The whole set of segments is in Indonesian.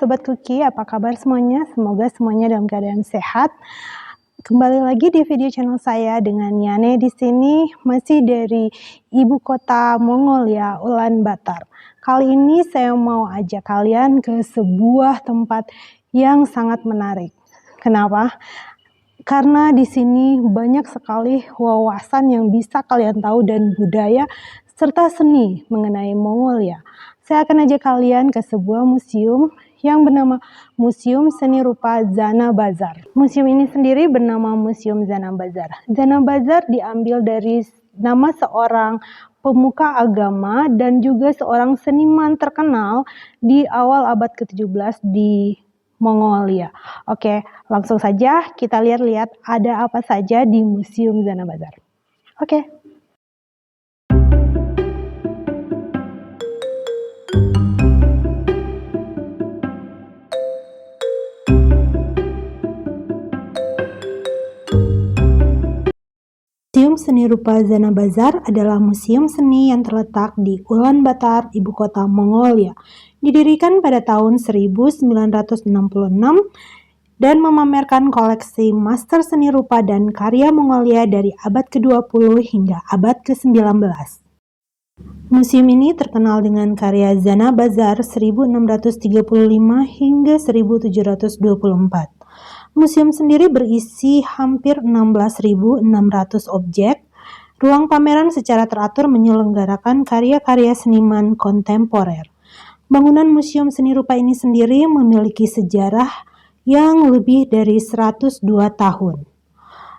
Sobat Kuki, apa kabar semuanya? Semoga semuanya dalam keadaan sehat. Kembali lagi di video channel saya dengan Yane di sini, masih dari ibu kota Mongolia, Ulaanbaatar. Kali ini saya mau ajak kalian ke sebuah tempat yang sangat menarik. Kenapa? Karena di sini banyak sekali wawasan yang bisa kalian tahu dan budaya serta seni mengenai Mongolia. Saya akan ajak kalian ke sebuah museum yang bernama Museum Seni Rupa Zanabazar. Museum ini sendiri bernama Museum Zanabazar. Zanabazar diambil dari nama seorang pemuka agama dan juga seorang seniman terkenal di awal abad ke-17 di Mongolia. Oke, langsung saja kita lihat-lihat ada apa saja di Museum Zanabazar. Oke. Museum Seni Rupa Zanabazar adalah museum seni yang terletak di Ulaanbaatar, ibu kota Mongolia. Didirikan pada tahun 1966 dan memamerkan koleksi master seni rupa dan karya Mongolia dari abad ke-20 hingga abad ke-19. Museum ini terkenal dengan karya Zanabazar 1635 hingga 1724. Museum sendiri berisi hampir 16.600 objek. Ruang pameran secara teratur menyelenggarakan karya-karya seniman kontemporer. Bangunan Museum Seni Rupa ini sendiri memiliki sejarah yang lebih dari 102 tahun.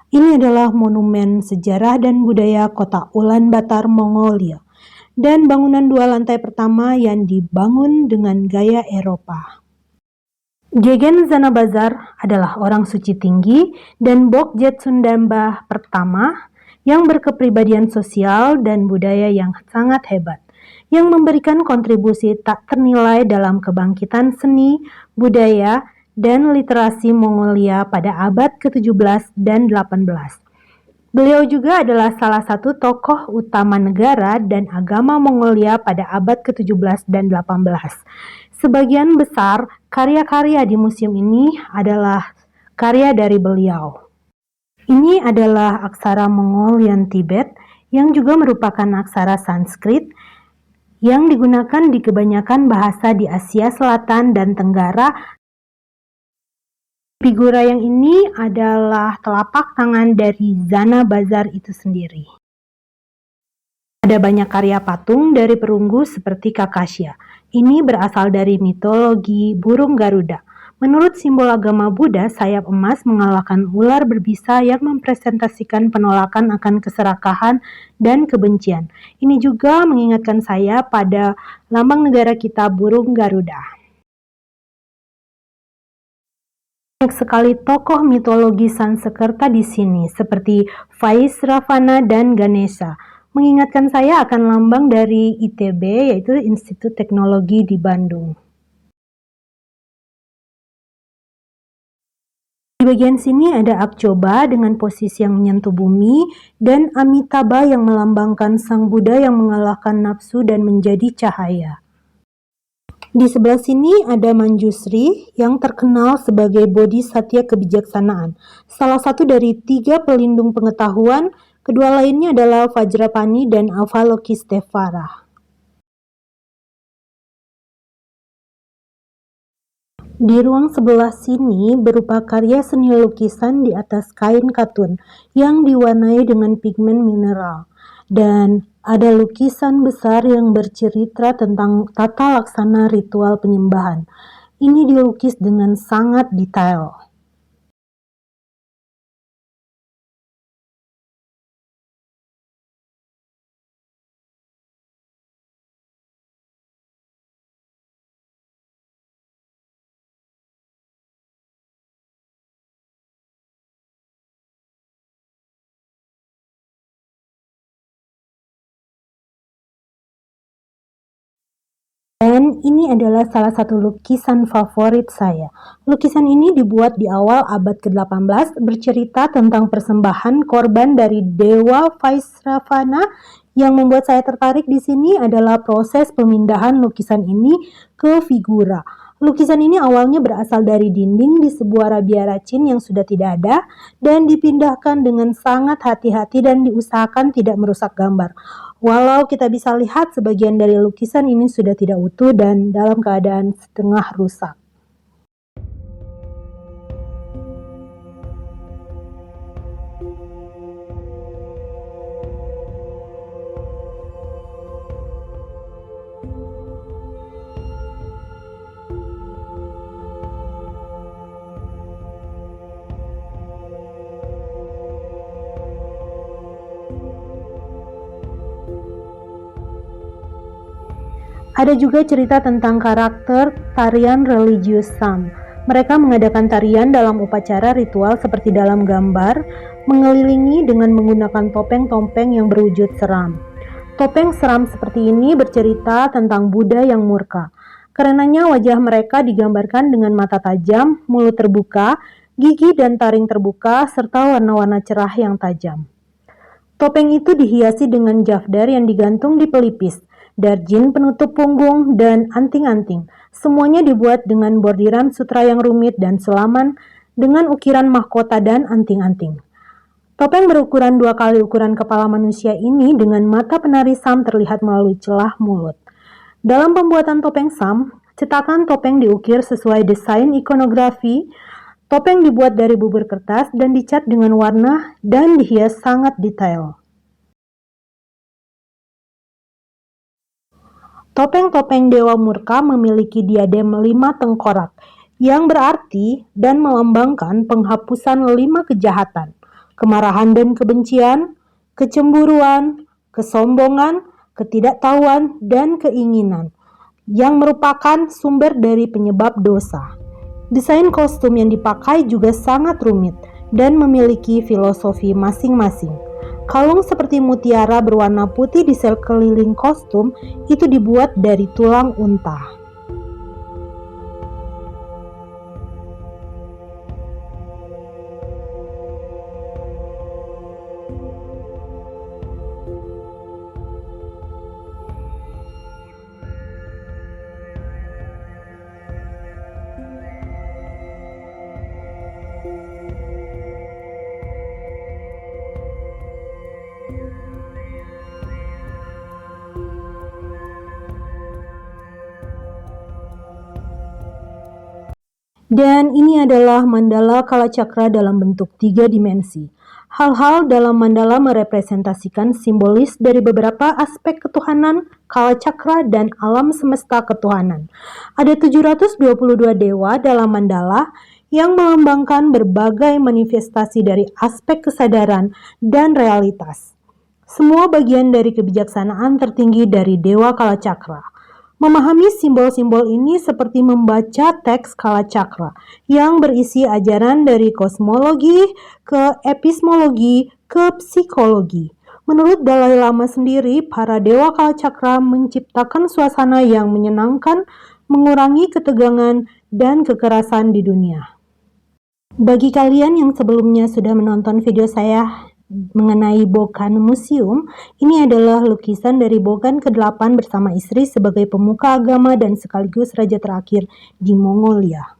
Ini adalah monumen sejarah dan budaya kota Ulaanbaatar, Mongolia, dan bangunan 2 lantai pertama yang dibangun dengan gaya Eropa. Gegen Zanabazar adalah orang suci tinggi dan Bokjet Sundamba pertama yang berkepribadian sosial dan budaya yang sangat hebat, yang memberikan kontribusi tak ternilai dalam kebangkitan seni, budaya, dan literasi Mongolia pada abad ke-17 dan 18. Beliau juga adalah salah satu tokoh utama negara dan agama Mongolia pada abad ke-17 dan 18. Sebagian besar karya-karya di museum ini adalah karya dari beliau. Ini adalah aksara Mongolian Tibet yang juga merupakan aksara Sanskrit yang digunakan di kebanyakan bahasa di Asia Selatan dan Tenggara. Figura yang ini adalah telapak tangan dari Zanabazar itu sendiri. Ada banyak karya patung dari perunggu seperti Kakasya. Ini berasal dari mitologi burung Garuda. Menurut simbol agama Buddha, sayap emas mengalahkan ular berbisa yang mempresentasikan penolakan akan keserakahan dan kebencian. Ini juga mengingatkan saya pada lambang negara kita, burung Garuda. Banyak sekali tokoh mitologi Sanskerta di sini, seperti Vaisravana dan Ganesha. Mengingatkan saya akan lambang dari ITB, yaitu Institut Teknologi di Bandung. Di bagian sini ada Akjoba dengan posisi yang menyentuh bumi, dan Amitabha yang melambangkan Sang Buddha yang mengalahkan nafsu dan menjadi cahaya. Di sebelah sini ada Manjusri yang terkenal sebagai bodhisatya kebijaksanaan, salah satu dari 3 pelindung pengetahuan. Kedua lainnya adalah Vajrapani dan Avalokiteshvara. Di ruang sebelah sini berupa karya seni lukisan di atas kain katun yang diwarnai dengan pigmen mineral. Dan ada lukisan besar yang bercerita tentang tata laksana ritual penyembahan. Ini dilukis dengan sangat detail. Dan ini adalah salah satu lukisan favorit saya. Lukisan ini dibuat di awal abad ke-18, bercerita tentang persembahan korban dari Dewa Vaisravana. Yang membuat saya tertarik di sini adalah proses pemindahan lukisan ini ke figura. Lukisan ini awalnya berasal dari dinding di sebuah rabiaracin yang sudah tidak ada dan dipindahkan dengan sangat hati-hati dan diusahakan tidak merusak gambar. Walau kita bisa lihat sebagian dari lukisan ini sudah tidak utuh dan dalam keadaan setengah rusak. Ada juga cerita tentang karakter tarian religius Sam. Mereka mengadakan tarian dalam upacara ritual seperti dalam gambar, mengelilingi dengan menggunakan topeng-topeng yang berwujud seram. Topeng seram seperti ini bercerita tentang Buddha yang murka. Karenanya wajah mereka digambarkan dengan mata tajam, mulut terbuka, gigi dan taring terbuka, serta warna-warna cerah yang tajam. Topeng itu dihiasi dengan jafdar yang digantung di pelipis, darjin penutup punggung, dan anting-anting. Semuanya dibuat dengan bordiran sutra yang rumit dan sulaman dengan ukiran mahkota dan anting-anting. Topeng berukuran 2 kali ukuran kepala manusia ini dengan mata penari Sam terlihat melalui celah mulut. Dalam pembuatan topeng Sam, cetakan topeng diukir sesuai desain ikonografi. Topeng dibuat dari bubur kertas dan dicat dengan warna dan dihias sangat detail. Topeng-topeng Dewa Murka memiliki diadem 5 tengkorak, yang berarti dan melambangkan penghapusan 5 kejahatan, kemarahan dan kebencian, kecemburuan, kesombongan, ketidaktahuan, dan keinginan, yang merupakan sumber dari penyebab dosa. Desain kostum yang dipakai juga sangat rumit dan memiliki filosofi masing-masing. Kalung seperti mutiara berwarna putih di sekeliling kostum itu dibuat dari tulang unta. Dan ini adalah mandala kalacakra dalam bentuk 3 dimensi. Hal-hal dalam mandala merepresentasikan simbolis dari beberapa aspek ketuhanan, kalacakra, dan alam semesta ketuhanan. Ada 722 dewa dalam mandala yang melambangkan berbagai manifestasi dari aspek kesadaran dan realitas. Semua bagian dari kebijaksanaan tertinggi dari Dewa Kalacakra. Memahami simbol-simbol ini seperti membaca teks Kalacakra yang berisi ajaran dari kosmologi ke epistemologi ke psikologi. Menurut Dalai Lama sendiri, para Dewa Kalacakra menciptakan suasana yang menyenangkan, mengurangi ketegangan dan kekerasan di dunia. Bagi kalian yang sebelumnya sudah menonton video saya mengenai Bokan Museum, ini adalah lukisan dari Bokan ke-8 bersama istri sebagai pemuka agama dan sekaligus raja terakhir di Mongolia.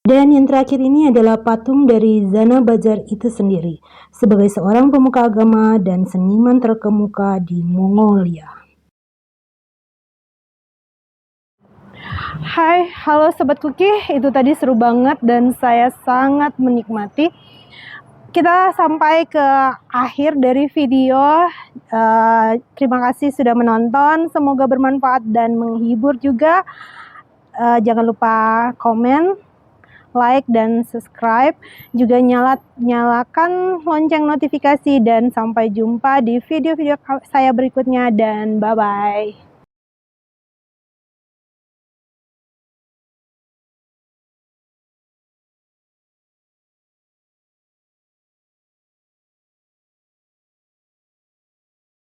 Dan yang terakhir ini adalah patung dari Zanabazar itu sendiri, sebagai seorang pemuka agama dan seniman terkemuka di Mongolia. Hai, halo Sobat Cookie, itu tadi seru banget dan saya sangat menikmati. Kita sampai ke akhir dari video. Terima kasih sudah menonton, semoga bermanfaat dan menghibur juga. Jangan lupa komen, like, dan subscribe. Juga nyalakan lonceng notifikasi dan sampai jumpa di video-video saya berikutnya dan bye-bye.